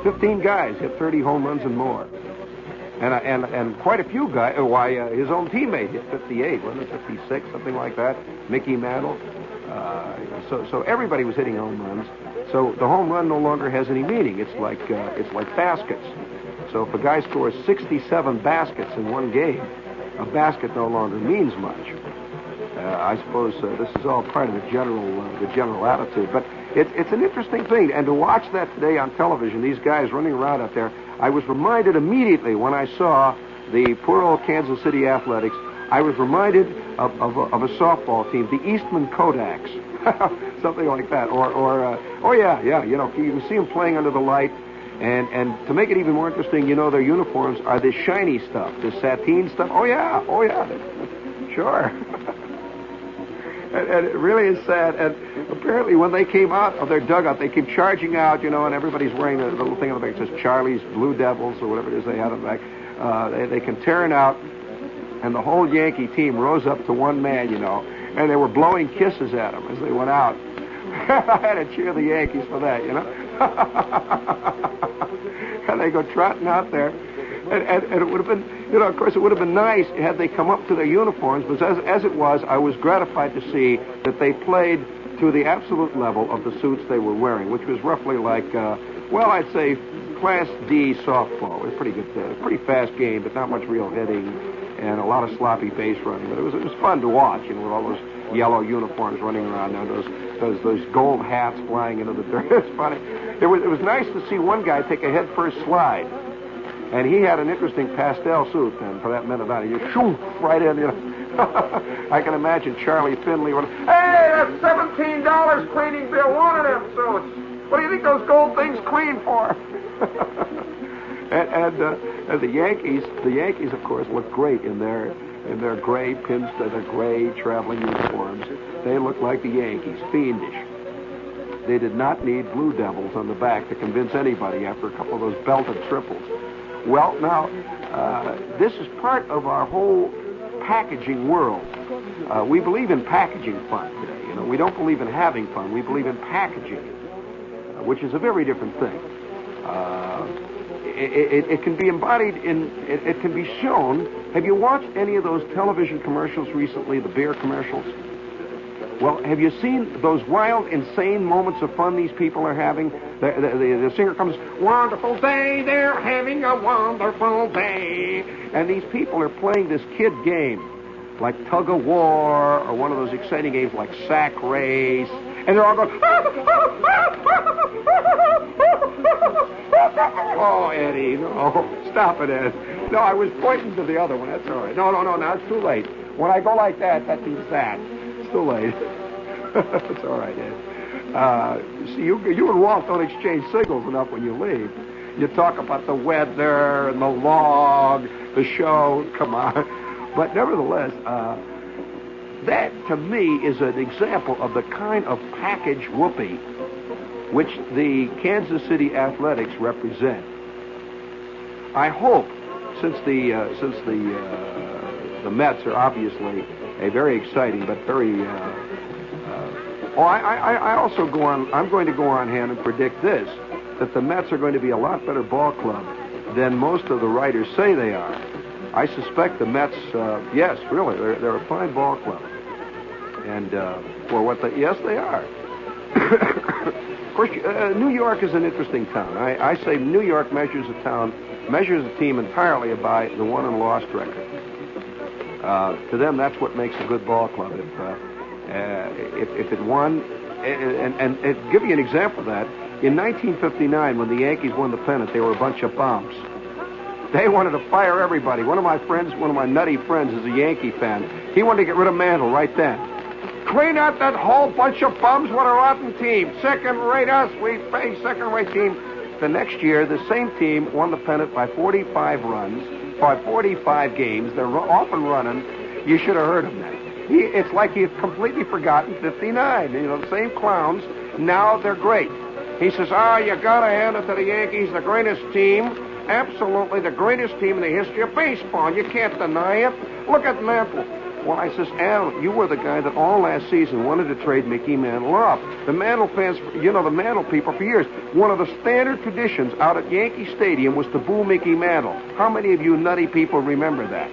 15 guys hit 30 home runs and more. And quite a few guys, his own teammate hit 58, wasn't it, 56, something like that, Mickey Mantle. So everybody was hitting home runs. So the home run no longer has any meaning. It's like baskets. So if a guy scores 67 baskets in one game, a basket no longer means much. I suppose this is all part of the general attitude. But it's an interesting thing. And to watch that today on television, these guys running around out there, I was reminded immediately when I saw the poor old Kansas City Athletics, I was reminded of a softball team, the Eastman Kodaks, something like that. You know, you can see them playing under the light. And to make it even more interesting, you know, their uniforms are this shiny stuff, this sateen stuff. Oh, yeah, sure. and it really is sad. And apparently when they came out of their dugout, they came charging out, you know, and everybody's wearing a little thing on the back that says Charlie's Blue Devils or whatever it is they had on the back. They came tearing out, and the whole Yankee team rose up to one man, you know, and they were blowing kisses at him as they went out. I had to cheer the Yankees for that, you know. And they go trotting out there. And it would have been, you know, of course, it would have been nice had they come up to their uniforms, but as it was, I was gratified to see that they played to the absolute level of the suits they were wearing, which was roughly like, I'd say Class D softball. It was pretty good, pretty fast game, but not much real hitting, and a lot of sloppy base running. But it was fun to watch, you know, with all those yellow uniforms running around there, those gold hats flying into the dirt. It's funny. It was nice to see one guy take a head-first slide, and he had an interesting pastel suit, and for that minute, he just shoom right in, you know. I can imagine Charlie Finley went, "Hey, that's $17 cleaning bill, one of them suits. What do you think those gold things clean for?" and the Yankees, of course, look great in their gray their gray traveling uniforms. They look like the Yankees, fiendish. They did not need Blue Devils on the back to convince anybody after a couple of those belted triples. Well, now, this is part of our whole packaging world. We believe in packaging fun today. You know, we don't believe in having fun. We believe in packaging it, which is a very different thing. It can be embodied it can be shown. Have you watched any of those television commercials recently, the beer commercials? Well, have you seen those wild, insane moments of fun these people are having? The singer comes, "Wonderful day, they're having a wonderful day." And these people are playing this kid game, like tug of war, or one of those exciting games like sack race. And they're all going, "Oh, Eddie, no, stop it, Ed. No, I was pointing to the other one. That's all right. No, now it's too late. When I go like that, that means that. It's too late." It's all right, Ed. See, you and Walt don't exchange signals enough when you leave. You talk about the weather and the log, the show. Come on. But nevertheless, that to me is an example of the kind of package whoopee which the Kansas City Athletics represent. I hope, since the Mets are obviously a very exciting but very I also go on. I'm going to go on hand and predict this: that the Mets are going to be a lot better ball club than most of the writers say they are. I suspect the Mets. Yes, really, they're a fine ball club, and yes, they are. Of course, New York is an interesting town. I say New York measures a team entirely by the won and lost record. To them, that's what makes a good ball club. If it won, and give you an example of that, in 1959, when the Yankees won the pennant, they were a bunch of bums. They wanted to fire everybody. One of my nutty friends is a Yankee fan. He wanted to get rid of Mantle right then. Clean out that whole bunch of bums. What a rotten team. Second-rate us. We face second-rate team. The next year, the same team won the pennant by 45 runs, by 45 games. They're off and running. You should have heard him then. It's like he had completely forgotten 59. You know, the same clowns. Now they're great. He says, you got to hand it to the Yankees, the greatest team. Absolutely the greatest team in the history of baseball. You can't deny it. Look at Mantle. Well, I says, Al, you were the guy that all last season wanted to trade Mickey Mantle off. The Mantle fans, you know, the Mantle people for years, one of the standard traditions out at Yankee Stadium was to boo Mickey Mantle. How many of you nutty people remember that?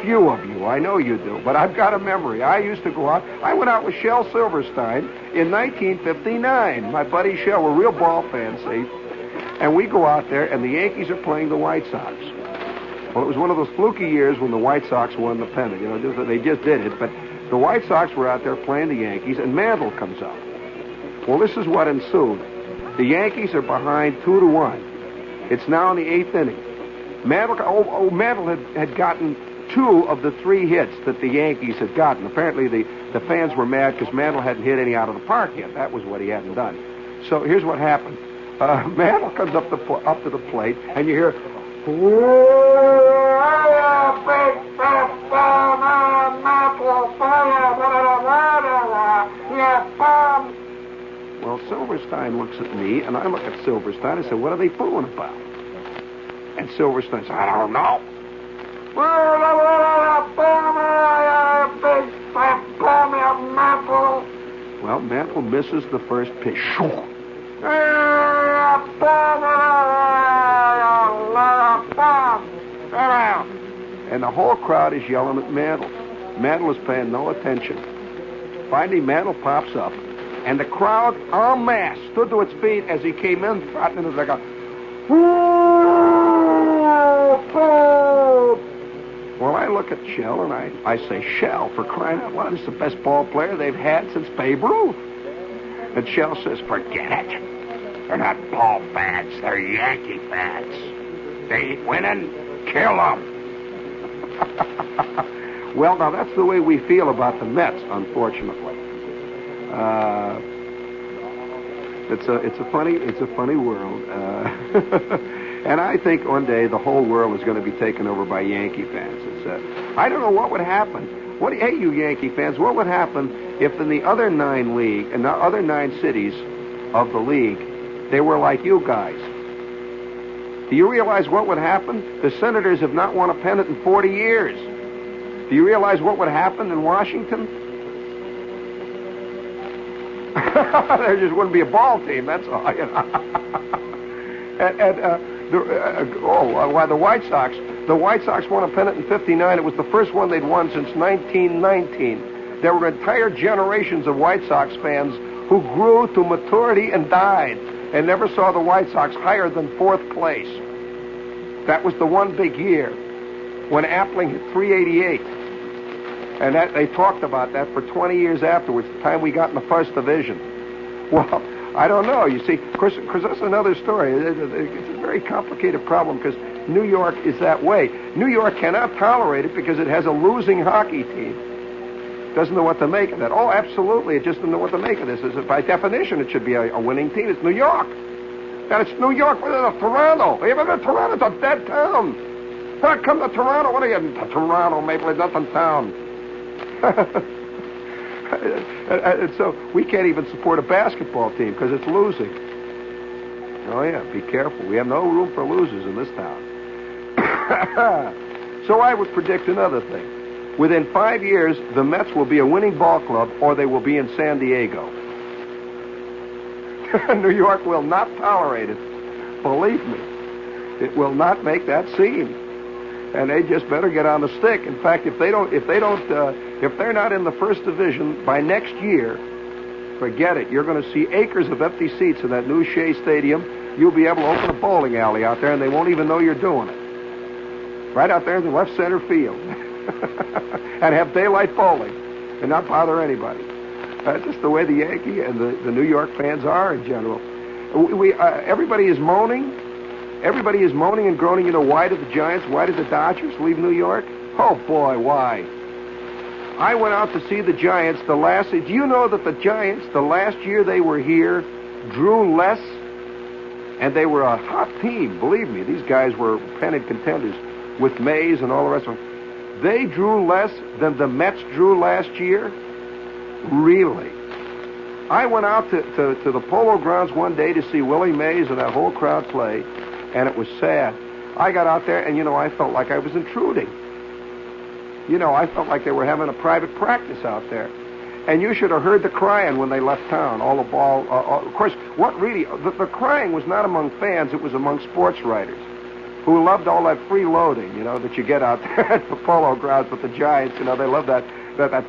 Few of you, I know you do, but I've got a memory. I used to go out. I went out with Shel Silverstein in 1959. My buddy Shel, we're real ball fans, see? And we go out there, and the Yankees are playing the White Sox. Well, it was one of those fluky years when the White Sox won the pennant. You know, they just did it. But the White Sox were out there playing the Yankees, and Mantle comes up. Well, this is what ensued. The Yankees are behind 2-1. It's now in the 8th inning. Mantle had gotten 2 of the 3 hits that the Yankees had gotten. Apparently, the fans were mad because Mantle hadn't hit any out of the park yet. That was what he hadn't done. So here's what happened. Mantle comes up to the plate, and you hear, well, Silverstein looks at me, and I look at Silverstein. I said, what are they fooling about? And Silverstein says, I don't know. Well, Mantle misses the first pitch. And the whole crowd is yelling at Mantle. Mantle is paying no attention. Finally, Mantle pops up, and the crowd en masse stood to its feet as he came in, trotting into the dugout. Well, I look at Shel, and I say, Shel, for crying out loud, this is the best ball player they've had since Babe Ruth. And Shel says, forget it. They're not ball fans. They're Yankee fans. They ain't winning. Kill them. Well, now, that's the way we feel about the Mets, unfortunately. It's a funny world. And I think one day the whole world is going to be taken over by Yankee fans. I don't know what would happen. Hey, you Yankee fans, what would happen if in the other 9 cities of the league, they were like you guys? Do you realize what would happen? The Senators have not won a pennant in 40 years. Do you realize what would happen in Washington? There just wouldn't be a ball team, that's all. You know. The White Sox won a pennant in 59. It was the first one they'd won since 1919. There were entire generations of White Sox fans who grew to maturity and died and never saw the White Sox higher than 4th place. That was the one big year when Appling hit 388. And they talked about that for 20 years afterwards, the time we got in the first division. Well, I don't know. You see, of course, that's another story. It's a very complicated problem because New York is that way. New York cannot tolerate it because it has a losing hockey team. Doesn't know what to make of that. Oh, absolutely. It just doesn't know what to make of this. By definition, it should be a winning team. It's New York. And it's New York rather than Toronto. Even Toronto's a dead town. Come to Toronto. What are you? Toronto, Maple, nothing town. And so we can't even support a basketball team because it's losing. Oh, yeah, be careful. We have no room for losers in this town. So I would predict another thing. Within 5 years, the Mets will be a winning ball club or they will be in San Diego. New York will not tolerate it. Believe me. It will not make that scene. And they just better get on the stick. In fact, if they're not in the first division by next year, forget it. You're going to see acres of empty seats in that new Shea Stadium. You'll be able to open a bowling alley out there, and they won't even know you're doing it. Right out there in the left center field. And have daylight bowling and not bother anybody. That's just the way the Yankee and the New York fans are in general. Everybody is moaning. Everybody is moaning and groaning, why did the Giants, why did the Dodgers leave New York? Oh, boy, why? I went out to see the Giants do you know that the Giants, the last year they were here, drew less, and they were a hot team, believe me. These guys were pennant contenders with Mays and all the rest of them. They drew less than the Mets drew last year? Really? I went out to the Polo Grounds one day to see Willie Mays and that whole crowd play, and it was sad. I got out there, and, I felt like I was intruding. I felt like they were having a private practice out there. And you should have heard the crying when they left town. All the ball, of course, the crying was not among fans, it was among sports writers who loved all that freeloading, that you get out there at the Polo Grounds with the Giants. They love that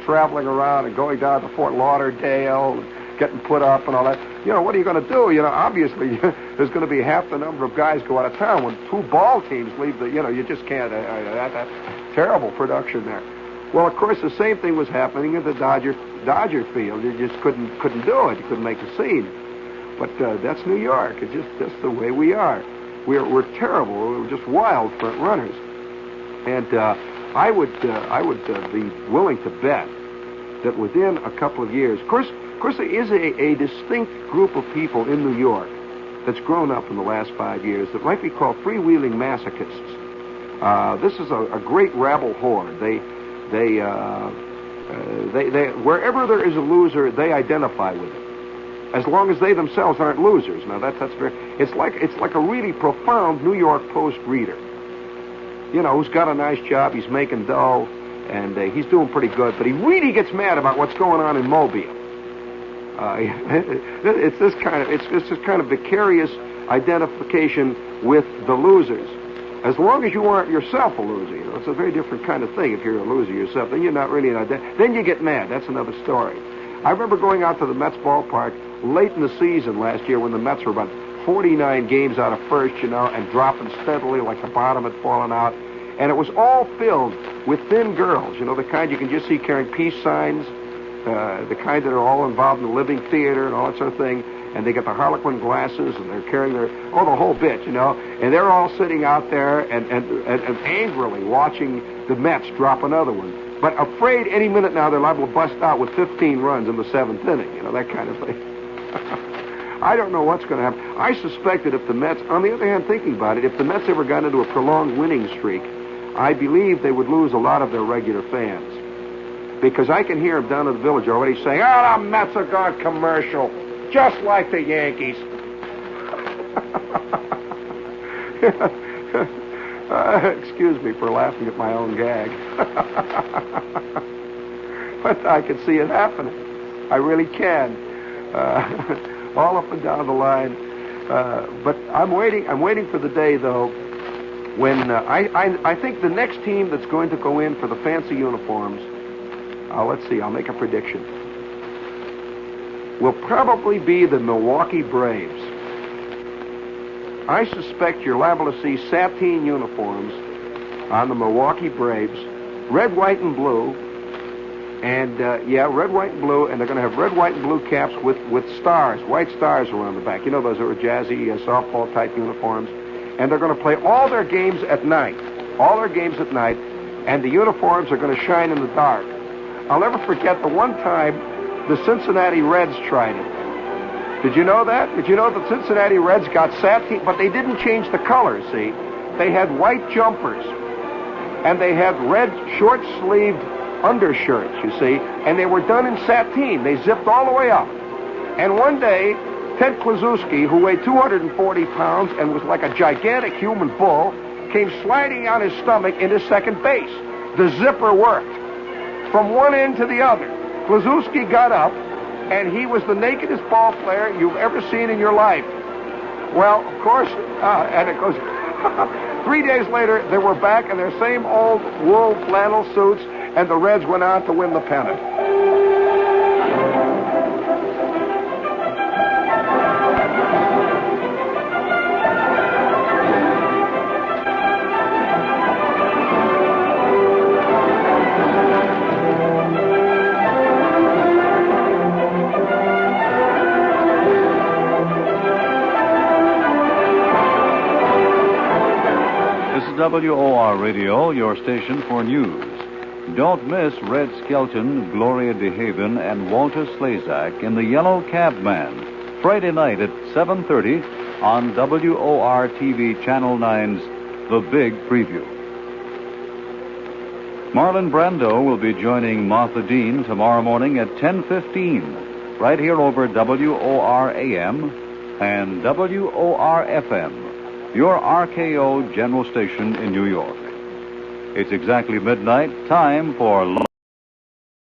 traveling around and going down to Fort Lauderdale, and getting put up and all that. What are you going to do? Obviously, there's going to be half the number of guys go out of town when two ball teams leave you just can't. That terrible production there. Well, of course, the same thing was happening at the Dodger field. You just couldn't do it. You couldn't make the scene. But that's New York. It's just the way we are. We're terrible. We're just wild front runners. And I would be willing to bet that within a couple of years, of course, there is a distinct group of people in New York that's grown up in the last 5 years that might be called freewheeling masochists. This is a great rabble horde. They wherever there is a loser, they identify with it, as long as they themselves aren't losers. Now that's very. It's like a really profound New York Post reader, who's got a nice job, he's making dough, and he's doing pretty good, but he really gets mad about what's going on in Mobile. It's this kind of vicarious identification with the losers. As long as you aren't yourself a loser, it's a very different kind of thing. If you're a loser yourself, then you're not really an identity. Then you get mad. That's another story. I remember going out to the Mets ballpark late in the season last year when the Mets were about 49 games out of first, and dropping steadily like the bottom had fallen out. And it was all filled with thin girls, the kind you can just see carrying peace signs, the kind that are all involved in the living theater and all that sort of thing. And they got the Harlequin glasses, and they're carrying the whole bit, and they're all sitting out there and angrily watching the Mets drop another one, but afraid any minute now they're liable to bust out with 15 runs in the seventh inning, that kind of thing. I don't know what's going to happen. I suspect that if the Mets, on the other hand, thinking about it, if the Mets ever got into a prolonged winning streak, I believe they would lose a lot of their regular fans, because I can hear them down in the Village already saying, the Mets are gone commercial. Just like the Yankees. Excuse me for laughing at my own gag. But I can see it happening. I really can. All up and down the line. But I'm waiting for the day, though, when I think the next team that's going to go in for the fancy uniforms, let's see, I'll make a prediction, will probably be the Milwaukee Braves. I suspect you're liable to see sateen uniforms on the Milwaukee Braves, red, white, and blue, and red, white, and blue, and they're going to have red, white, and blue caps with stars, white stars around the back. Those are jazzy softball-type uniforms, and they're going to play all their games at night, and the uniforms are going to shine in the dark. I'll never forget the one time the Cincinnati Reds tried it. Did you know that? Did you know the Cincinnati Reds got sateen, but they didn't change the colors, see? They had white jumpers, and they had red short-sleeved undershirts, you see, and they were done in sateen. They zipped all the way up. And one day, Ted Kluszewski, who weighed 240 pounds and was like a gigantic human bull, came sliding on his stomach into second base. The zipper worked from one end to the other. Kluszewski got up, and he was the nakedest ball player you've ever seen in your life. Well, of course, and it goes, 3 days later, they were back in their same old wool flannel suits, and the Reds went on to win the pennant. WOR Radio, your station for news. Don't miss Red Skelton, Gloria DeHaven, and Walter Slezak in The Yellow Cabman, Friday night at 7:30 on WOR TV Channel 9's The Big Preview. Marlon Brando will be joining Martha Dean tomorrow morning at 10:15, right here over WOR AM and WOR FM. Your RKO General Station in New York. It's exactly midnight, time for